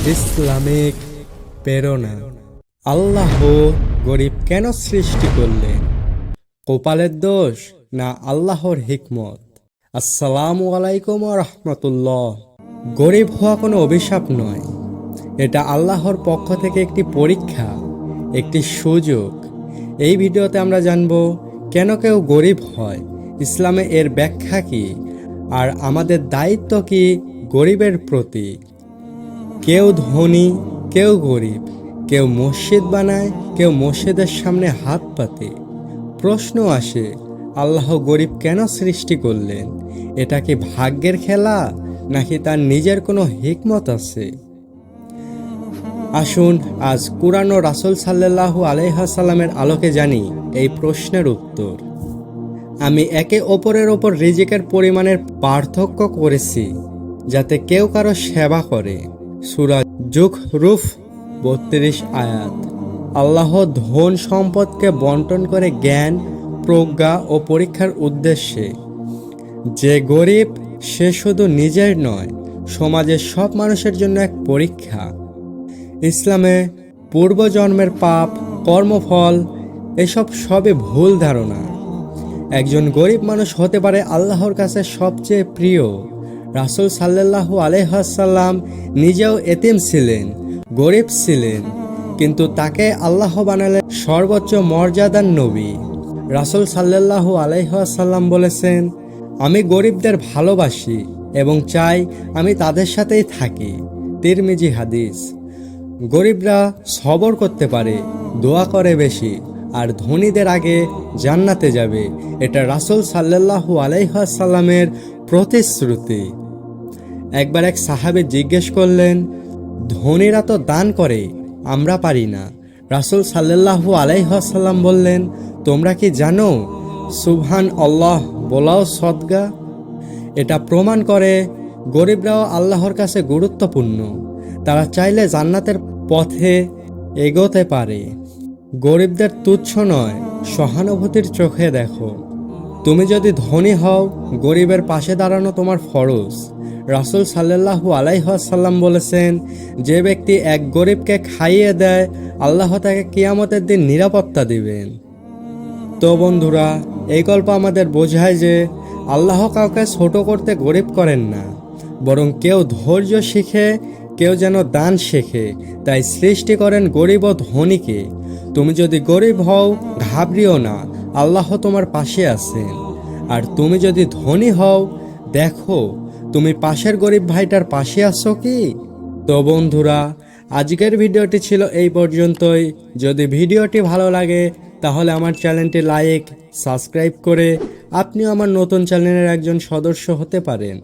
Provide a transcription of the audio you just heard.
Islamic প্রেরণা। আল্লাহ গরিব কেন সৃষ্টি করলেন? কপালের দোষ না আল্লাহর হিকমত? আসসালামু আলাইকুম ওয়া রাহমাতুল্লাহ। গরিব হওয়া কোনো অভিশাপ নয়, এটা আল্লাহর পক্ষ থেকে একটি পরীক্ষা, একটি সুযোগ। এই ভিডিওতে আমরা জানব কেন কেউ গরিব হয়, ইসলামে এর ব্যাখ্যা কি, আর আমাদের দায়িত্ব কি গরিবের প্রতি। কেউ ধনী, কেউ গরিব, কেউ মসজিদ বানায়, কেউ মসজিদের সামনে হাত পাতে। প্রশ্ন আসে, আল্লাহ গরিব কেন সৃষ্টি করলেন? এটা কি ভাগ্যের খেলা, নাকি তার নিজের কোনো হিকমত আছে? আসুন আজ কুরআন ও রাসূল সাল্লাল্লাহু আলাইহি ওয়াসাল্লামের আলোকে জানি এই প্রশ্নের উত্তর। আমি একে অপরের ওপর রিজিকের পরিমাণের পার্থক্য করেছি, যাতে কেউ কারো সেবা করে। সূরা যুখরুফ ৩২ আয়াত। আল্লাহ ধন সম্পদকে বন্টন করে জ্ঞান, প্রজ্ঞা ও পরীক্ষার উদ্দেশ্যে। যে গরিব সে শুধু নিজের নয়, সমাজের সব মানুষের জন্য এক পরীক্ষা। ইসলামে পূর্বজন্মের পাপ, কর্মফল এসব সবই ভুল ধারণা। একজন গরিব মানুষ হতে পারে আল্লাহর কাছে সবচেয়ে প্রিয়। রাসূল সাল্লাল্লাহু আলাইহি ওয়াসাল্লাম নিজেও এতিম ছিলেন, গরিব ছিলেন, কিন্তু তাকে আল্লাহ বানালেন সর্বোচ্চ মর্যাদার নবী। রাসূল সাল্লাল্লাহু আলাইহি ওয়াসাল্লাম বলেছেন, আমি গরিবদের ভালোবাসি এবং চাই আমি তাদের সাথেই থাকি। তিরমিজি হাদিস। গরিবরা সবর করতে পারে, দোয়া করে বেশি, আর ধনীদের আগে জান্নাতে যাবে। এটা রাসূল সাল্লাল্লাহু আলাইহি ওয়াসাল্লামের প্রতিশ্রুতি। একবার এক সাহাবী জিজ্ঞেস করলেন, ধনীরা তো দান করে, আমরা পারি না। রাসূল সাল্লাল্লাহু আলাইহি ওয়াসাল্লাম বললেন, তোমরা কি জানো সুবহান আল্লাহ বলাও সদকা? এটা প্রমাণ করে গরিবরাও আল্লাহর কাছে গুরুত্বপূর্ণ। তারা চাইলে জান্নাতের পথে এগোতে পারে। গরিবদের তুচ্ছ নয়, সহানুভূতির চোখে দেখো। তুমি যদি ধনী হও, গরিবের পাশে দাঁড়ানো তোমার ফরজ। রাসূল সাল্লাল্লাহু আলাইহি ওয়াসাল্লাম বলেছেন, যে ব্যক্তি এক গরিবকে খাইয়ে দেয়, আল্লাহ তাকে কিয়ামতের দিন নিরাপত্তা দিবেন। তো বন্ধুরা, এই গল্প আমাদের বোঝায় যে আল্লাহ কাউকে ছোট করতে গরিব করেন না, বরং কেউ ধৈর্য শিখে, কেউ যেন দান শেখে। তাই সৃষ্টি করেন গরিব ও ধনীকে। তুমি যদি গরিব হও, ঘাবড়িও না, আল্লাহ তোমার পাশে আছেন। আর তুমি যদি ধনী হও, দেখো তুমি পাশের গরিব ভাইটার পাশে আছো কি। তো বন্ধুরা, আজকের ভিডিওটি ছিল এই পর্যন্তই। যদি ভিডিওটি ভালো লাগে তাহলে আমার চ্যানেলটি লাইক, সাবস্ক্রাইব করে আপনিও আমার নতুন চ্যানেলের একজন সদস্য হতে পারেন।